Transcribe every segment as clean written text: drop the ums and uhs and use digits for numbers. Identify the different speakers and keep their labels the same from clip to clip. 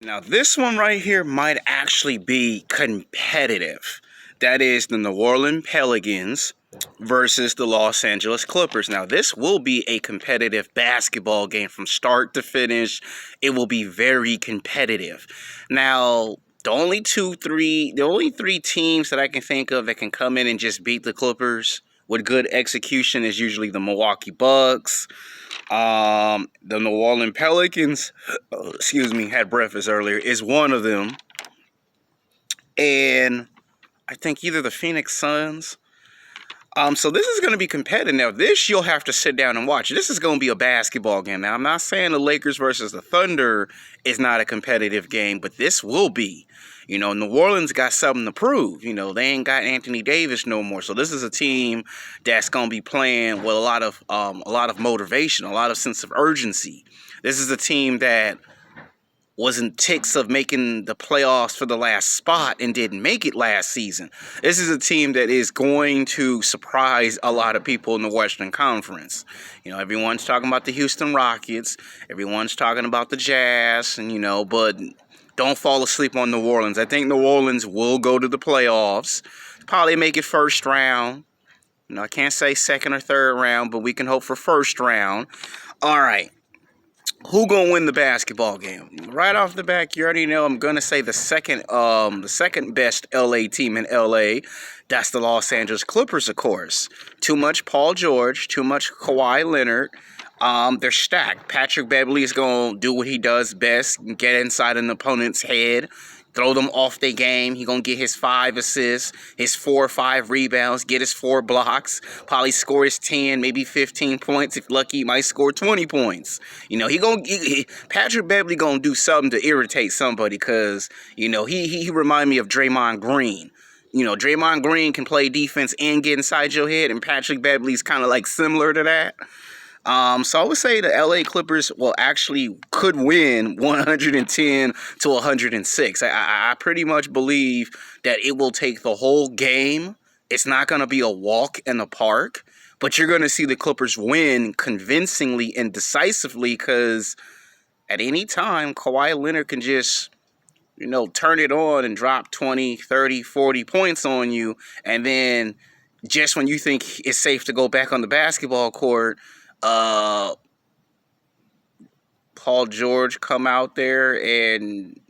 Speaker 1: Now, this one right here might actually be competitive. That is the New Orleans Pelicans versus the Los Angeles Clippers. Now, this will be a competitive basketball game from start to finish. It will be very competitive. Now, the only three teams that I can think of that can come in and just beat the Clippers with good execution is usually the Milwaukee Bucks. The New Orleans Pelicans, had breakfast earlier, is one of them. And I think either the Phoenix Suns. So this is going to be competitive. Now, this you'll have to sit down and watch. This is going to be a basketball game. Now, I'm not saying the Lakers versus the Thunder is not a competitive game, but this will be. New Orleans got something to prove. They ain't got Anthony Davis no more. So this is a team that's going to be playing with a lot of motivation, a lot of sense of urgency. This is a team that was in ticks of making the playoffs for the last spot and didn't make it last season. This is a team that is going to surprise a lot of people in the Western Conference. Everyone's talking about the Houston Rockets. Everyone's talking about the Jazz, but don't fall asleep on New Orleans. I think New Orleans will go to the playoffs. Probably make it first round. I can't say second or third round, but we can hope for first round. All right. Who gonna win the basketball game? Right off the bat, you already know I'm gonna say the second best LA team in LA. That's the Los Angeles Clippers, of course. Too much Paul George, too much Kawhi Leonard. They're stacked. Patrick Beverley is gonna do what he does best, get inside an opponent's head, throw them off their game. He gonna get his 5 assists, his 4 or 5 rebounds, get his 4 blocks, probably score his 10, maybe 15 points. If lucky, he might score 20 points. Patrick Beverley gonna do something to irritate somebody because, he remind me of Draymond Green. Draymond Green can play defense and get inside your head, and Patrick Beverley's kind of like similar to that. So I would say the LA Clippers could win 110 to 106. I pretty much believe that it will take the whole game. It's not going to be a walk in the park, but you're going to see the Clippers win convincingly and decisively because at any time, Kawhi Leonard can just, turn it on and drop 20, 30, 40 points on you. And then just when you think it's safe to go back on the basketball court, Paul George come out there and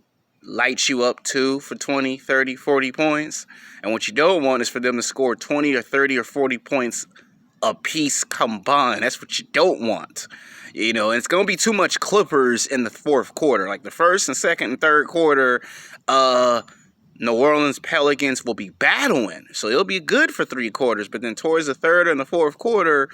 Speaker 1: light you up too for 20, 30, 40 points. And what you don't want is for them to score 20 or 30 or 40 points a piece combined. That's what you don't want. And it's going to be too much Clippers in the fourth quarter. Like the first and second and third quarter, New Orleans Pelicans will be battling. So it'll be good for 3 quarters. But then towards the third and the fourth quarter,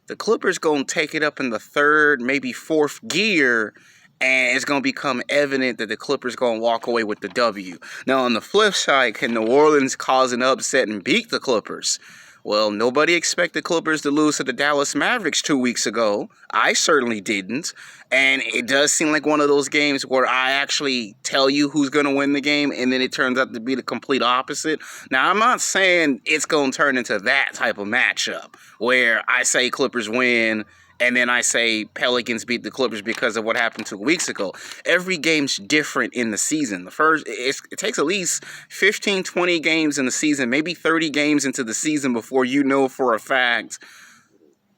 Speaker 1: the Clippers going to take it up in the third, maybe fourth gear, and it's going to become evident that the Clippers going to walk away with the W. Now, on the flip side, can New Orleans cause an upset and beat the Clippers? Well, nobody expected Clippers to lose to the Dallas Mavericks 2 weeks ago. I certainly didn't. And it does seem like one of those games where I actually tell you who's going to win the game, and then it turns out to be the complete opposite. Now, I'm not saying it's going to turn into that type of matchup where I say Clippers win, and then I say Pelicans beat the Clippers because of what happened 2 weeks ago. Every game's different in the season. It takes at least 15, 20 games in the season, maybe 30 games into the season before you know for a fact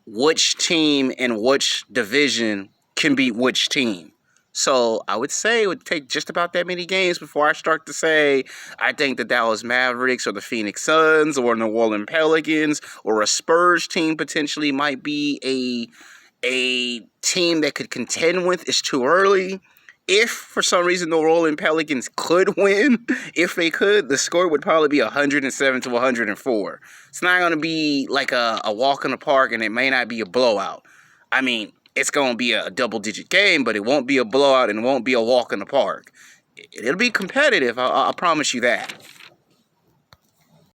Speaker 1: which team and which division can beat which team. So I would say it would take just about that many games before I start to say I think the Dallas Mavericks or the Phoenix Suns or New Orleans Pelicans or a Spurs team potentially might be a team that could contend with. It's too early. If for some reason New Orleans Pelicans could win, if they could, the score would probably be 107 to 104. It's not going to be like a walk in the park, and it may not be a blowout. I mean, it's going to be a double-digit game, but it won't be a blowout and it won't be a walk in the park. It'll be competitive, I promise you that.